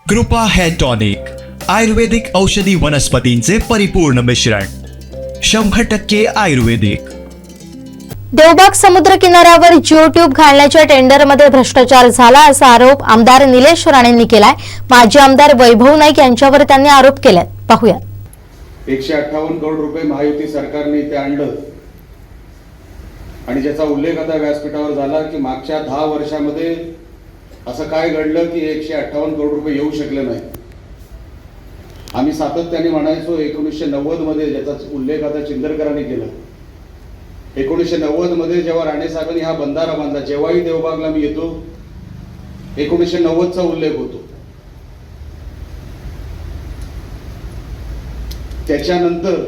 कृपा hair tonic, आयुर्वेदिक औषधी वनस्पतींचे परिपूर्ण मिश्रण, 100% आयुर्वेदिक. देवबाग समुद्र किनाऱ्यावर जिओ ट्यूब घालण्याच्या टेंडरमध्ये भ्रष्टाचार झाला असा आरोप आमदार निलेश राणेंनी केलाय. माजी आमदार वैभव नाईक यांच्यावर त्यांनी आरोप केलेत. पाहूया. 158 करोड रुपये महायुती सरकारने इथे आणलं आणि ज्याचा उल्लेख आता व्यासपीठावर झाला की मागच्या 10 वर्षामध्ये असं काय घडलं की 158 करोड रुपये येऊ शकले नाही. आम्ही सातत्याने म्हणायचो 1990 मध्ये ज्याचा उल्लेख आता चिंदरकरांनी केला. 1990 मध्ये जेव्हा राणे साहेबांनी हा बंधारा बांधला, जेव्हाही देवबागला मी येतो 1990 चा उल्लेख होतो. त्याच्यानंतर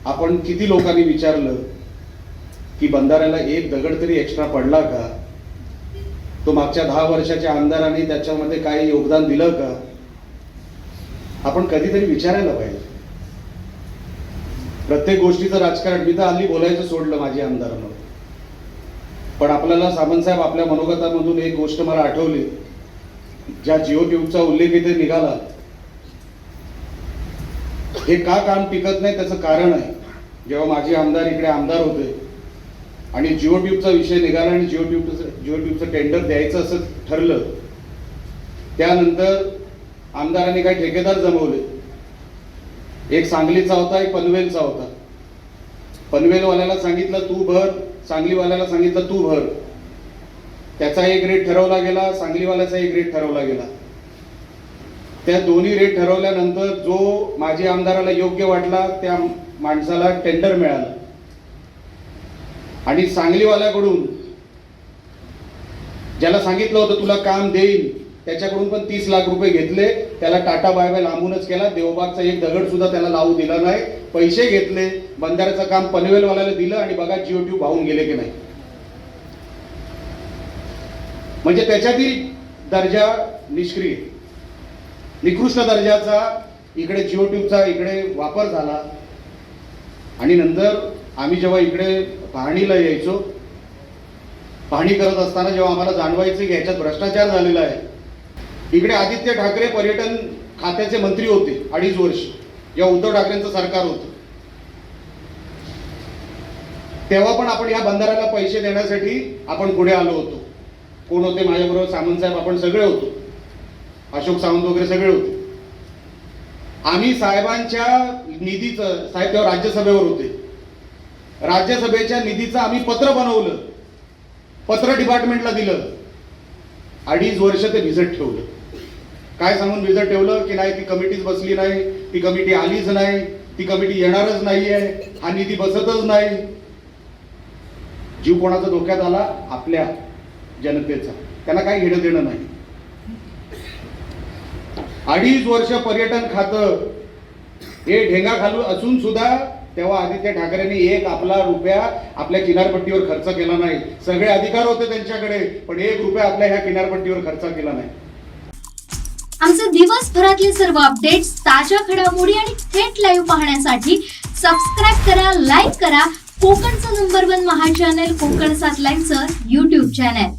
आपण किती लोकांनी विचारलं की बंधाऱ्याला एक दगड तरी एक्स्ट्रा पडला का, तो मागच्या 10 वर्षाच्या आमदारांनी त्याच्यामध्ये काही योगदान दिलं का, आपण कधीतरी विचारायला पाहिजे. प्रत्येक गोष्टीचं राजकारण, मी तर हल्ली बोलायचं सोडलं माझी आमदारांना, पण आपल्याला सामंतसाहेब आपल्या मनोगतामधून एक गोष्ट मला आठवली. ज्या जिओ ट्यूबचा उल्लेख इथे निघाला, हे का काम टिकत नाही त्याचं कारण आहे. जेव्हा माझे आमदार इकडे आमदार होते आणि जिओ ट्यूबचा विषय निघाला आणि जिओ ट्यूबचं टेंडर द्यायचं असं ठरलं, त्यानंतर आमदारांनी काही ठेकेदार जमवले. एक सांगलीचा होता, एक पनवेलचा होता. पनवेलवाल्याला सांगितलं तू भर, सांगलीवाल्याला सांगितलं तू भर. त्याचा एक रेट ठरवला गेला, सांगलीवाल्याचा एक रेट ठरवला गेला. त्या दोन्ही रेट ठरवल्यानंतर जो माझी आमदाराला योग्य वाटला त्या माणसाला टेंडर मिळालं आणि सांगलीवाल्याकडून ज्याला सांगितलं होतं तुला काम देईल त्याच्याकडून पण 30 लाख रुपये घेतले. त्याला टाटा बाय बाय लांबूनच केला. देवबागचा एक दगड सुद्धा त्याला लावू दिला नाही. पैसे घेतले, बंधाऱ्याचं काम पनवेलवाल्याला दिलं आणि बघा जिओ ट्यूब वाहून गेले की नाही. म्हणजे त्याच्यातील दर्जा निष्क्रिय, निकृष्ट दर्जाचा इकडे जिओ ट्यूबचा इकडे वापर झाला. आणि नंतर आम्ही जेव्हा इकडे पाहणीला यायचो, पाहणी करत असताना जेव्हा आम्हाला जाणवायचं की ह्याच्यात भ्रष्टाचार झालेला आहे. इकडे आदित्य ठाकरे पर्यटन खात्याचे मंत्री होते 2.5 वर्ष, जेव्हा उद्धव ठाकरेंचं सरकार होतं, तेव्हा पण आपण या बंधाऱ्याला पैसे देण्यासाठी आपण पुढे आलो होतो. कोण होते माझ्याबरोबर? सामंतसाहेब, आपण सगळे होतो, अशोक सावंत वगैरे सगळे होते. आम्ही साहेबांच्या निधीचं, साहेब तेव्हा राज्यसभेवर होते, राज्यसभेच्या निधीचं आम्ही पत्र बनवलं, पत्र डिपार्टमेंटला दिलं. 2.5 वर्ष ते भिजत ठेवलं. काय सांगून भिजत ठेवलं की नाही ती कमिटीच बसली नाही, ती कमिटी आलीच नाही, ती कमिटी येणारच नाहीये, हा निधी बसतच नाही. जीव कोणाचा धोक्यात आला? आपल्या जनतेचा. त्यांना काही घेणं देणं नाही. 2.5 वर्ष पर्यटन खातं हे ढेंगा खालू असून सुद्धा तेव्हा आदित्य ठाकरेंनी एक आपला रुपया आपल्या किनारपट्टीवर खर्च केला नाही. सगळे अधिकार होते त्यांच्याकडे, पण 1 रुपया आपल्या ह्या किनारपट्टीवर खर्च केला नाही. आमचे दिवसभरातले सर्व अपडेट्स, ताज्या घडामोडी आणि थेट लाईव्ह पाहण्यासाठी सबस्क्राईब करा, लाईक करा कोकणचं नंबर 1 महा चॅनल कोकण 7 लाईव्हचं YouTube चॅनल.